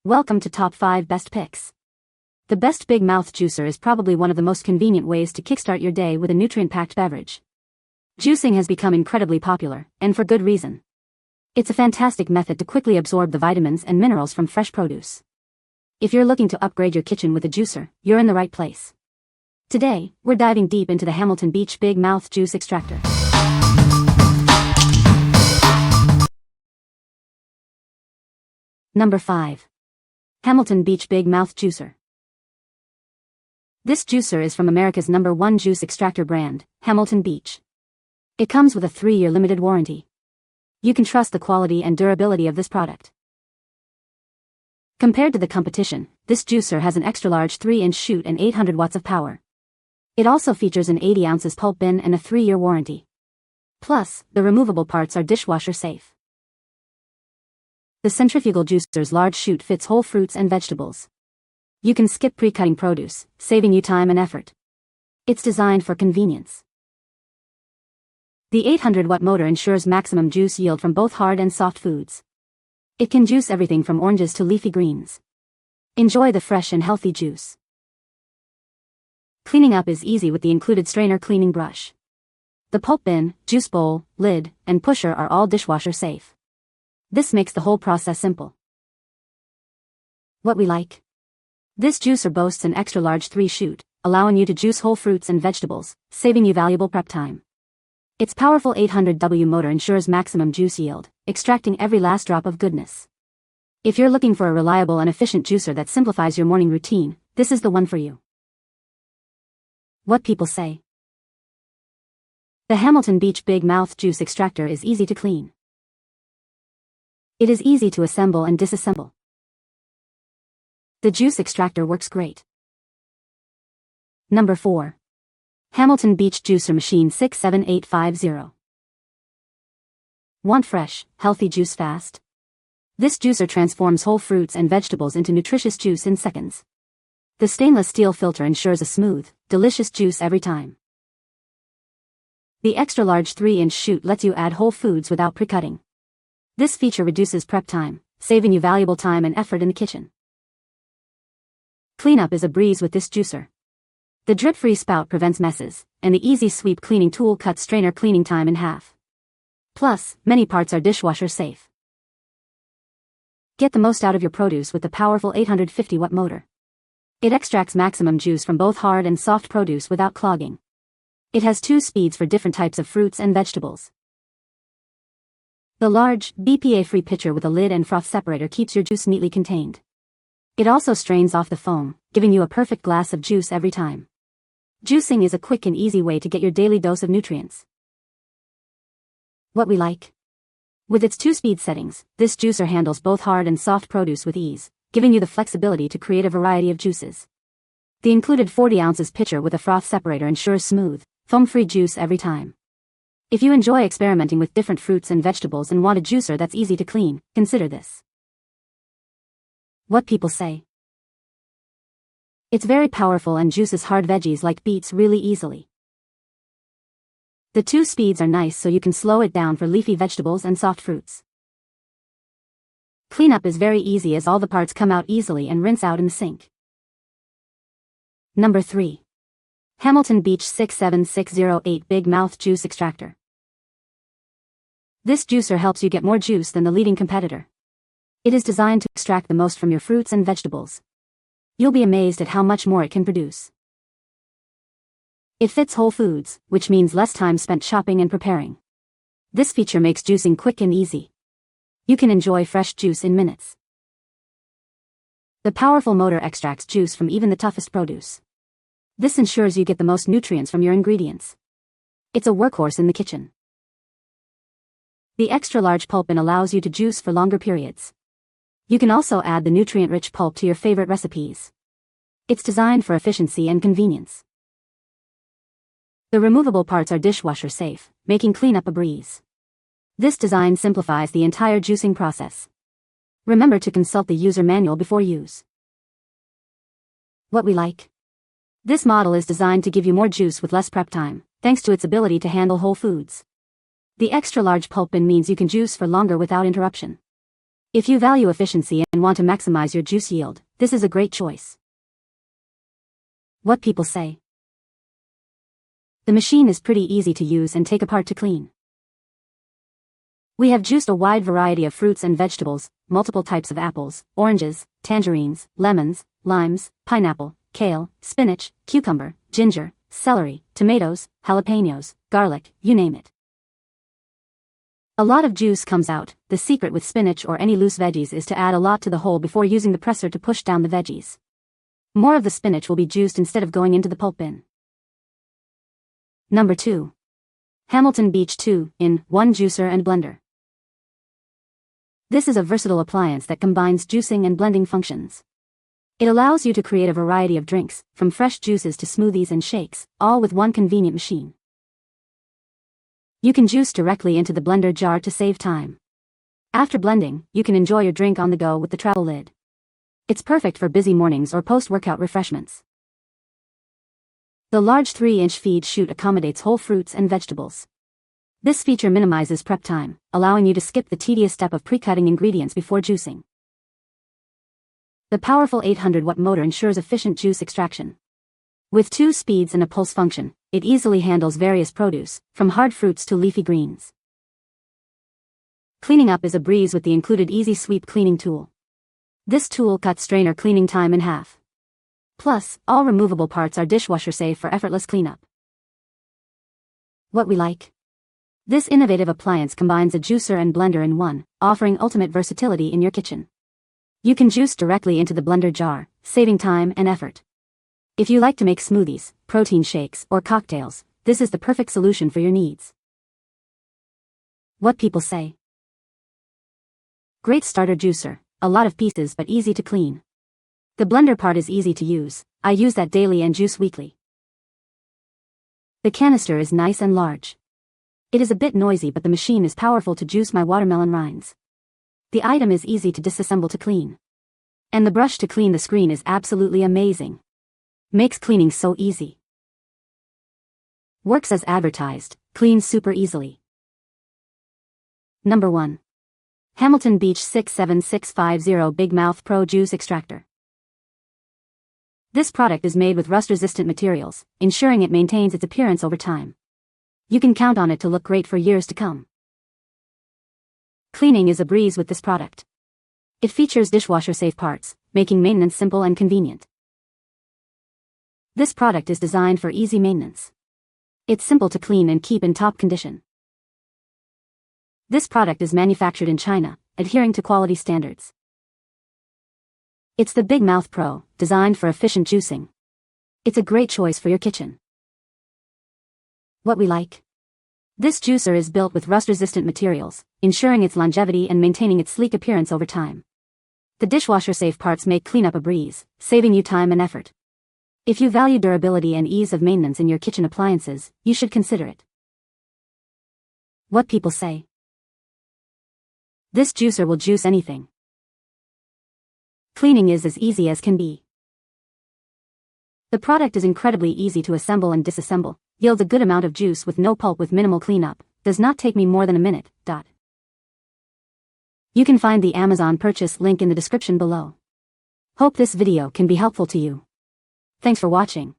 Welcome to Top 5 Best Picks. The Best Big Mouth Juicer is probably one of the most convenient ways to kickstart your day with a nutrient-packed beverage. Juicing has become incredibly popular, and for good reason. It's a fantastic method to quickly absorb the vitamins and minerals from fresh produce. If you're looking to upgrade your kitchen with a juicer, you're in the right place. Today, we're diving deep into the Hamilton Beach Big Mouth Juice Extractor. Number 5. Hamilton Beach Big Mouth Juicer. This juicer is from America's #1 juice extractor brand, Hamilton Beach. It comes with a 3-year limited warranty. You can trust the quality and durability of this product. Compared to the competition, this juicer has an extra-large 3-inch chute and 800 watts of power. It also features an 80 ounces pulp bin and a 3-year warranty. Plus, the removable parts are dishwasher safe. The centrifugal juicer's large chute fits whole fruits and vegetables. You can skip pre-cutting produce, saving you time and effort. It's designed for convenience. The 800-watt motor ensures maximum juice yield from both hard and soft foods. It can juice everything from oranges to leafy greens. Enjoy the fresh and healthy juice. Cleaning up is easy with the included strainer cleaning brush. The pulp bin, juice bowl, lid, and pusher are all dishwasher safe. This makes the whole process simple. What we like? This juicer boasts an extra-large 3-chute, allowing you to juice whole fruits and vegetables, saving you valuable prep time. Its powerful 800W motor ensures maximum juice yield, extracting every last drop of goodness. If you're looking for a reliable and efficient juicer that simplifies your morning routine, this is the one for you. What people say. The Hamilton Beach Big Mouth Juice Extractor is easy to clean. It is easy to assemble and disassemble. The juice extractor works great. Number 4. Hamilton Beach Juicer Machine 67850. Want fresh, healthy juice fast? This juicer transforms whole fruits and vegetables into nutritious juice in seconds. The stainless steel filter ensures a smooth, delicious juice every time. The extra-large 3-inch chute lets you add whole foods without pre-cutting. This feature reduces prep time, saving you valuable time and effort in the kitchen. Cleanup is a breeze with this juicer. The drip-free spout prevents messes, and the easy sweep cleaning tool cuts strainer cleaning time in half. Plus, many parts are dishwasher safe. Get the most out of your produce with the powerful 850-watt motor. It extracts maximum juice from both hard and soft produce without clogging. It has 2 speeds for different types of fruits and vegetables. The large, BPA-free pitcher with a lid and froth separator keeps your juice neatly contained. It also strains off the foam, giving you a perfect glass of juice every time. Juicing is a quick and easy way to get your daily dose of nutrients. What we like? With its 2-speed settings, this juicer handles both hard and soft produce with ease, giving you the flexibility to create a variety of juices. The included 40 ounces pitcher with a froth separator ensures smooth, foam-free juice every time. If you enjoy experimenting with different fruits and vegetables and want a juicer that's easy to clean, consider this. What people say. It's very powerful and juices hard veggies like beets really easily. The 2 speeds are nice so you can slow it down for leafy vegetables and soft fruits. Cleanup is very easy as all the parts come out easily and rinse out in the sink. Number 3. Hamilton Beach 67608 Big Mouth Juice Extractor. This juicer helps you get more juice than the leading competitor. It is designed to extract the most from your fruits and vegetables. You'll be amazed at how much more it can produce. It fits whole foods, which means less time spent chopping and preparing. This feature makes juicing quick and easy. You can enjoy fresh juice in minutes. The powerful motor extracts juice from even the toughest produce. This ensures you get the most nutrients from your ingredients. It's a workhorse in the kitchen. The extra-large pulp bin allows you to juice for longer periods. You can also add the nutrient-rich pulp to your favorite recipes. It's designed for efficiency and convenience. The removable parts are dishwasher safe, making cleanup a breeze. This design simplifies the entire juicing process. Remember to consult the user manual before use. What we like? This model is designed to give you more juice with less prep time, thanks to its ability to handle whole foods. The extra-large pulp bin means you can juice for longer without interruption. If you value efficiency and want to maximize your juice yield, this is a great choice. What people say. The machine is pretty easy to use and take apart to clean. We have juiced a wide variety of fruits and vegetables, multiple types of apples, oranges, tangerines, lemons, limes, pineapple, kale, spinach, cucumber, ginger, celery, tomatoes, jalapenos, garlic, you name it. A lot of juice comes out. The secret with spinach or any loose veggies is to add a lot to the whole before using the presser to push down the veggies. More of the spinach will be juiced instead of going into the pulp bin. Number 2. Hamilton Beach 2-in-1 Juicer and Blender. This is a versatile appliance that combines juicing and blending functions. It allows you to create a variety of drinks, from fresh juices to smoothies and shakes, all with one convenient machine. You can juice directly into the blender jar to save time. After blending, you can enjoy your drink on the go with the travel lid. It's perfect for busy mornings or post-workout refreshments. The large 3-inch feed chute accommodates whole fruits and vegetables. This feature minimizes prep time, allowing you to skip the tedious step of pre-cutting ingredients before juicing. The powerful 800-watt motor ensures efficient juice extraction. With 2 speeds and a pulse function, it easily handles various produce, from hard fruits to leafy greens. Cleaning up is a breeze with the included Easy Sweep cleaning tool. This tool cuts strainer cleaning time in half. Plus, all removable parts are dishwasher safe for effortless cleanup. What we like. This innovative appliance combines a juicer and blender in one, offering ultimate versatility in your kitchen. You can juice directly into the blender jar, saving time and effort. If you like to make smoothies, protein shakes, or cocktails, this is the perfect solution for your needs. What people say. Great starter juicer, a lot of pieces but easy to clean. The blender part is easy to use. I use that daily and juice weekly. The canister is nice and large. It is a bit noisy but the machine is powerful to juice my watermelon rinds. The item is easy to disassemble to clean. And the brush to clean the screen is absolutely amazing. Makes cleaning so easy. Works as advertised, cleans super easily. Number 1. Hamilton Beach 67650 Big Mouth Pro Juice Extractor. This product is made with rust-resistant materials, ensuring it maintains its appearance over time. You can count on it to look great for years to come. Cleaning is a breeze with this product. It features dishwasher-safe parts, making maintenance simple and convenient. This product is designed for easy maintenance. It's simple to clean and keep in top condition. This product is manufactured in China, adhering to quality standards. It's the Big Mouth Pro, designed for efficient juicing. It's a great choice for your kitchen. What we like. This juicer is built with rust-resistant materials, ensuring its longevity and maintaining its sleek appearance over time. The dishwasher-safe parts make cleanup a breeze, saving you time and effort. If you value durability and ease of maintenance in your kitchen appliances, you should consider it. What people say. This juicer will juice anything. Cleaning is as easy as can be. The product is incredibly easy to assemble and disassemble, yields a good amount of juice with no pulp with minimal cleanup, does not take me more than a minute. You can find the Amazon purchase link in the description below. Hope this video can be helpful to you. Thanks for watching.